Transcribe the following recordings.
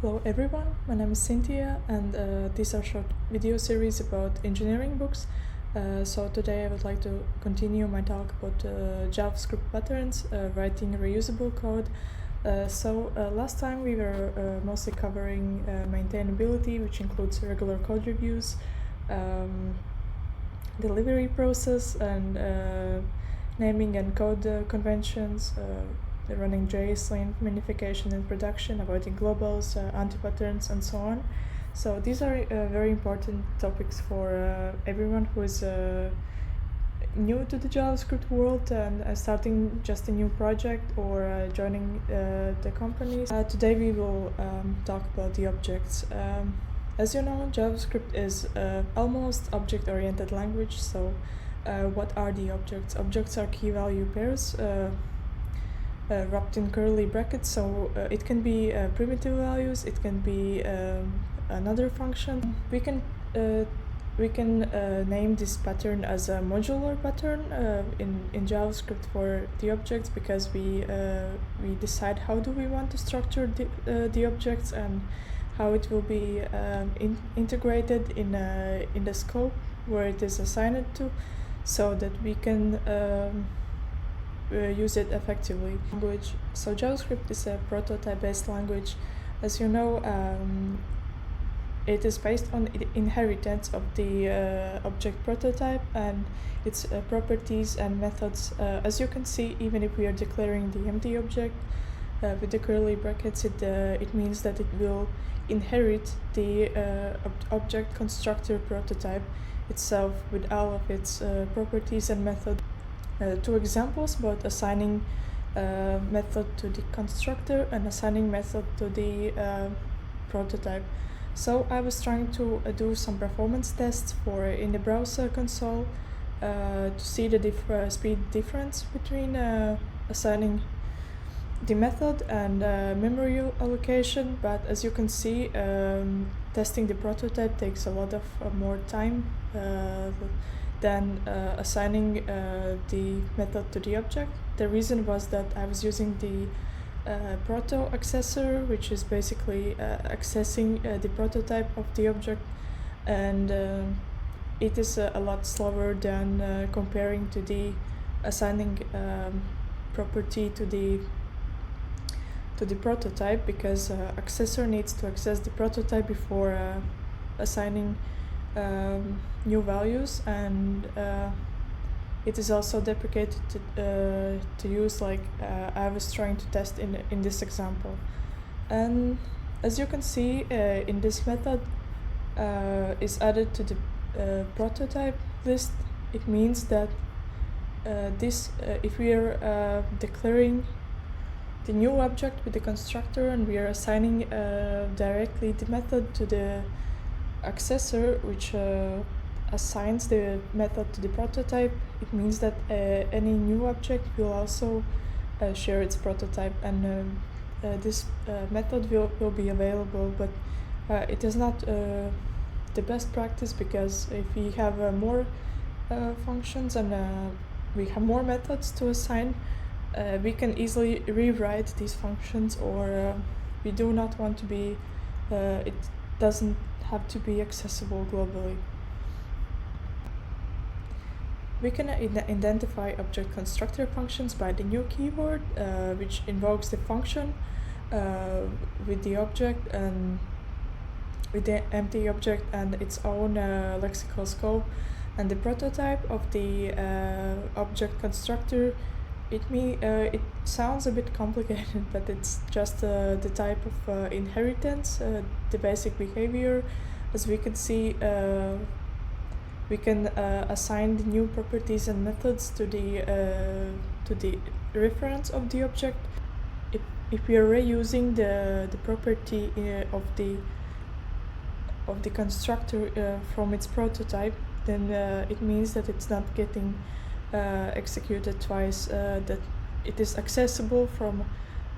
Hello everyone, my name is Cynthia and these are short video series about engineering books. So today I would like to continue my talk about JavaScript patterns, writing reusable code. Last time we were mostly covering maintainability, which includes regular code reviews, delivery process and naming and code conventions, running JSON minification in production, avoiding globals, anti-patterns, and so on. So these are very important topics for everyone who is new to the JavaScript world and starting just a new project or joining the company. Today we will talk about the objects. As you know, JavaScript is almost object-oriented language. So what are the objects? Objects are key value pairs wrapped in curly brackets, so it can be primitive values, it can be another function. We can name this pattern as a modular pattern in JavaScript for the objects, because we decide how do we want to structure the objects and how it will be integrated in the scope where it is assigned to, so that we can use it effectively. So JavaScript is a prototype-based language. As you know, it is based on the inheritance of the object prototype and its properties and methods. As you can see, even if we are declaring the empty object with the curly brackets, it means that it will inherit the object constructor prototype itself with all of its properties and methods. Two examples about assigning method to the constructor and assigning method to the prototype. So I was trying to do some performance tests in the browser console to see the speed difference between assigning the method and memory allocation. But as you can see, testing the prototype takes a lot of more time than assigning the method to the object. The reason was that I was using the proto accessor, which is basically accessing the prototype of the object, and it is a lot slower than comparing to the assigning property to the prototype, because accessor needs to access the prototype before assigning new values, and it is also deprecated to use like I was trying to test in this example. And as you can see, in this method is added to the prototype list. It means that if we are declaring the new object with the constructor and we are assigning directly the method to the accessor, which assigns the method to the prototype, it means that any new object will also share its prototype, and this method will be available, but it is not the best practice, because if we have more functions and we have more methods to assign, we can easily rewrite these functions, or we do not want to be it doesn't have to be accessible globally. We can identify object constructor functions by the new keyword, which invokes the function with the object and with the empty object and its own lexical scope, and the prototype of the object constructor. It sounds a bit complicated, but it's just the type of inheritance, the basic behavior. As we can see, we can assign the new properties and methods to the reference of the object. If we are reusing the property of the constructor from its prototype, then it means that it's not getting executed twice, that it is accessible from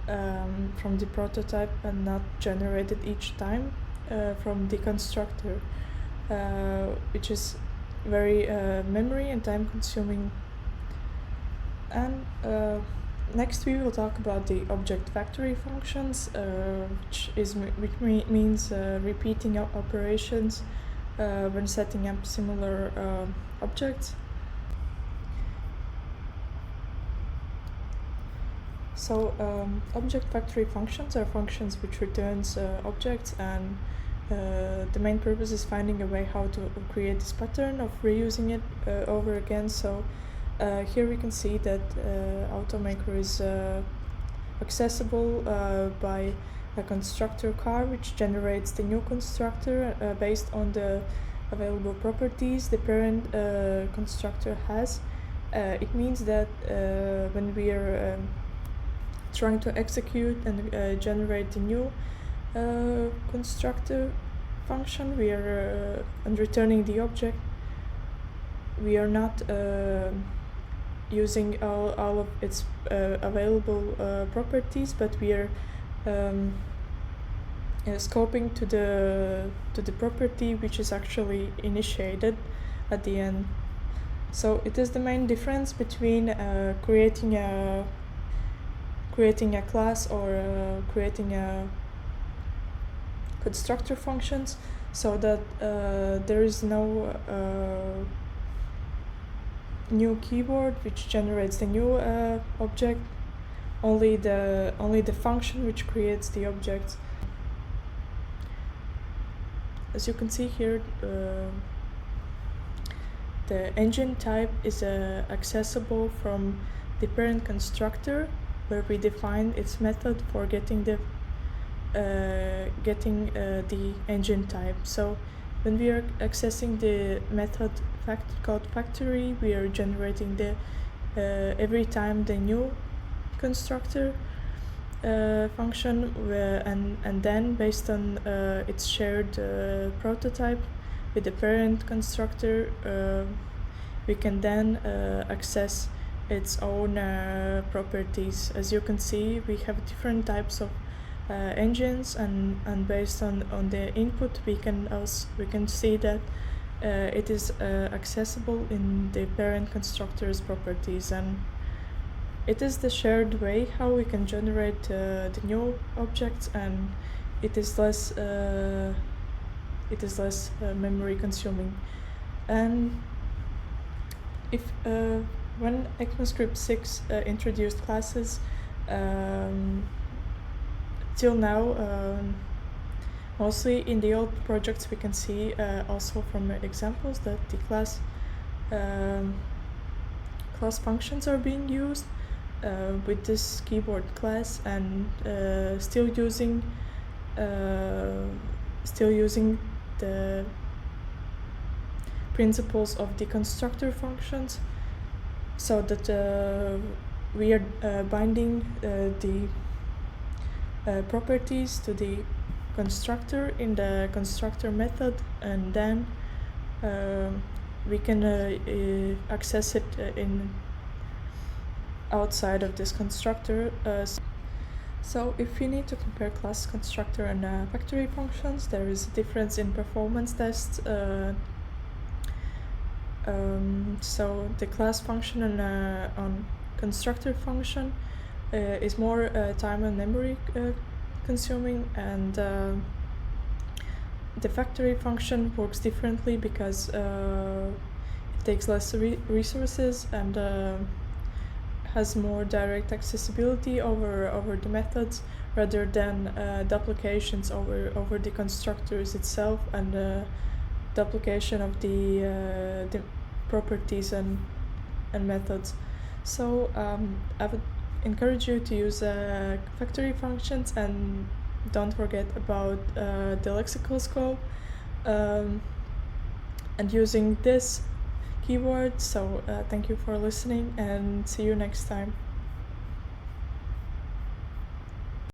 the prototype and not generated each time from the constructor, which is very memory and time consuming. And Next, we will talk about the object factory functions, which means repeating operations when setting up similar objects. So object factory functions are functions which returns objects, and the main purpose is finding a way how to create this pattern of reusing it over again. So here we can see that Automaker is accessible by a constructor car, which generates the new constructor based on the available properties the parent constructor has. It means that when we are trying to execute and generate the new constructor function, we are and returning the object, we are not using all of its available properties, but we are scoping to the property which is actually initiated at the end. So it is the main difference between creating a class or creating a constructor functions, so that there is no new keyword which generates the new object, only the function which creates the object. As you can see here, the engine type is accessible from the parent constructor, where we define its method for getting the engine type. So when we are accessing the method called factory, we are generating the every time the new constructor function, and then based on its shared prototype with the parent constructor, we can then access its own properties. As you can see, we have different types of engines, and based on the input we can see that it is accessible in the parent constructor's properties, and it is the shared way how we can generate the new objects, and it is less memory consuming. And if when ECMAScript 6 introduced classes, till now, mostly in the old projects we can see also from examples that the class functions are being used with this keyboard class, and still using the principles of the constructor functions, so that we are binding the properties to the constructor in the constructor method, and then we can access it in outside of this constructor. So if we need to compare class constructor and factory functions, there is a difference in performance tests. So the class function on constructor function is more time and memory consuming, and the factory function works differently because it takes less resources and has more direct accessibility over the methods, rather than the applications over the constructors itself, and the application of the properties and methods. So I would encourage you to use factory functions, and don't forget about the lexical scope and using this keyword. So thank you for listening, and see you next time.